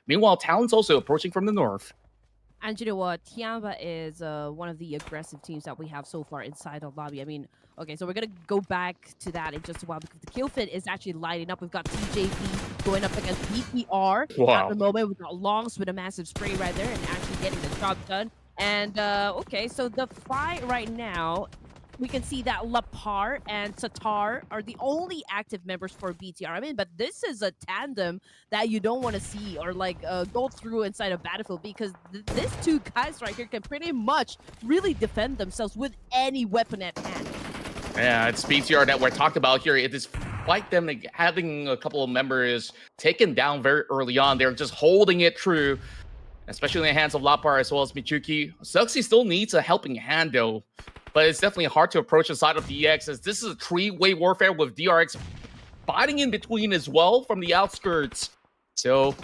Meanwhile, Talon's also approaching from the north. And you know what? Tianba is one of the aggressive teams that we have so far inside the lobby. I mean, okay, so we're going to go back to that in just a while because the kill fit is actually lighting up. We've got TJB going up against BTR at Wow. the moment. We've got Longs with a massive spray right there and actually getting the job done. And okay, so the fight right now, we can see that Lapar and Satar are the only active members for BTR. I mean, but this is a tandem that you don't want to see or like go through inside a battlefield because these two guys right here can pretty much really defend themselves with any weapon at hand. Yeah, it's BTR that we're talking about here. It is like them like, having a couple of members taken down very early on. They're just holding it true, especially in the hands of Lapar as well as Michuki. Suxy still needs a helping hand though, but it's definitely hard to approach the side of DX as this is a three-way warfare with DRX fighting in between as well from the outskirts. So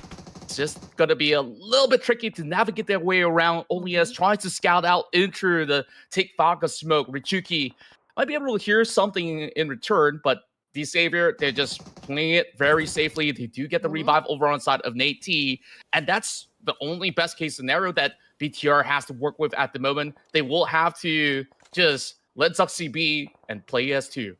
it's just going to be a little bit tricky to navigate their way around. Only as trying to scout out into the take vodka smoke. Richuki might be able to hear something in return, but the Savior, they're just playing it very safely. They do get the revive over on the side of Nate T, and that's the only best case scenario that BTR has to work with at the moment. They will have to just let Zuxi be and play S2.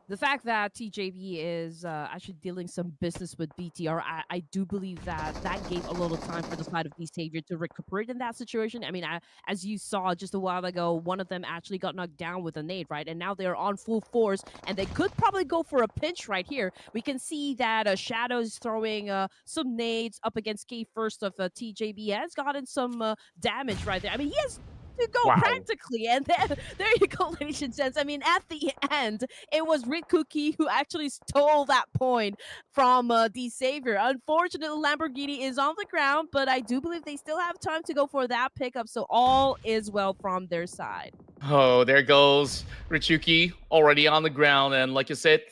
The fact that TJB is actually dealing some business with BTR, I do believe that that gave a little time for the side of the Savior to recuperate in that situation. I mean, as you saw just a while ago, one of them actually got knocked down with a nade, right? And now they're on full force, and they could probably go for a pinch right here. We can see that Shadow is throwing some nades up against K first of TJB. Has gotten some damage right there. I mean, he has to go Wow. practically, and then there you go, ladies and gents. I mean, at the end, it was Rick Cookie who actually stole that point from the Savior. Unfortunately, Lamborghini is on the ground, but I do believe they still have time to go for that pickup, so all is well from their side. Oh, there goes Richuki already on the ground. And like you said,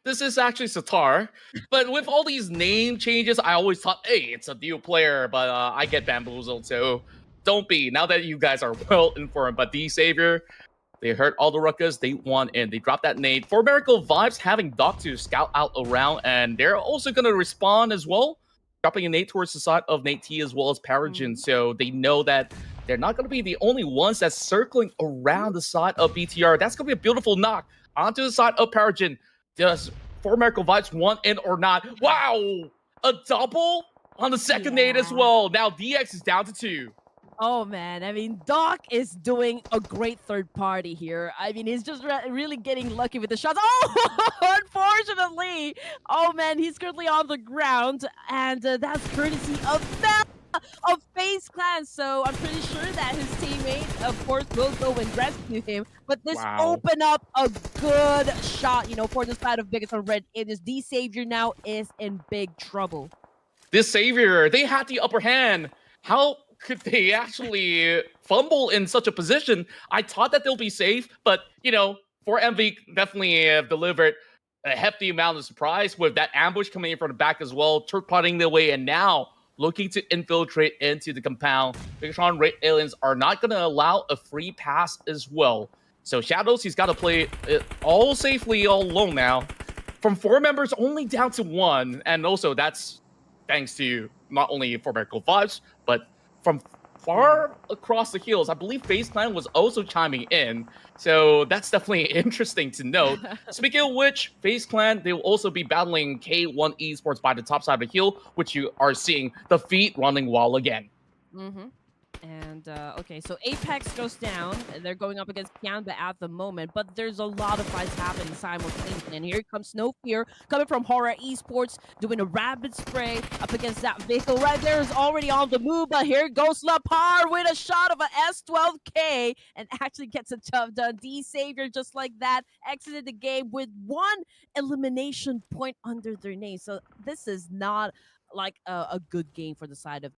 this is actually Satar. But with all these name changes, I always thought, hey, it's a new player, but I get bamboozled. So don't be. Now that you guys are well informed, but the Savior, they heard all the ruckus. They won and they dropped that nade. For Miracle Vibes, having Doc to scout out around, and they're also going to respond as well, dropping a nade towards the side of Nate T as well as Paragon. So they know that they're not going to be the only ones that's circling around the side of BTR. That's going to be a beautiful knock onto the side of Paragon. Does For Miracle Vibes want in or not? Wow! A double on the second nade as well. Now DX is down to 2. Oh man, I mean, Doc is doing a great third party here. I mean, he's just really getting lucky with the shots. Oh, unfortunately, oh man, he's currently on the ground, and that's courtesy of FaZe Clan. So I'm pretty sure that his teammate, of course, will go and rescue him. But this Wow. opened up a good shot, for the side of Biggest on Red. It is the Savior now is in big trouble. This Savior, they had the upper hand. How could they actually fumble in such a position? I thought that they'll be safe, but, 4MV definitely have delivered a hefty amount of surprise with that ambush coming in from the back as well, Turk putting their way, and now looking to infiltrate into the compound. Bigatron Red Aliens are not going to allow a free pass as well. So Shadows, he's got to play it all safely all alone now. From 4 members, only down to 1, and also that's thanks to not only for Miracle Vibes, but from far across the hills. I believe FaZe Clan was also chiming in, so that's definitely interesting to note. Speaking of which, FaZe Clan, they will also be battling K1 Esports by the top side of the hill, which you are seeing the feet running wall again. And okay, so Apex goes down. They're going up against Tianba at the moment, but there's a lot of fights happening simultaneously. And here comes No Fear coming from Horror Esports, doing a rapid spray up against that vehicle right there is already on the move. But here goes Lapar with a shot of a S12K and actually gets a job done. D Savior just like that exited the game with 1 elimination point under their name. So this is not like a good game for the side of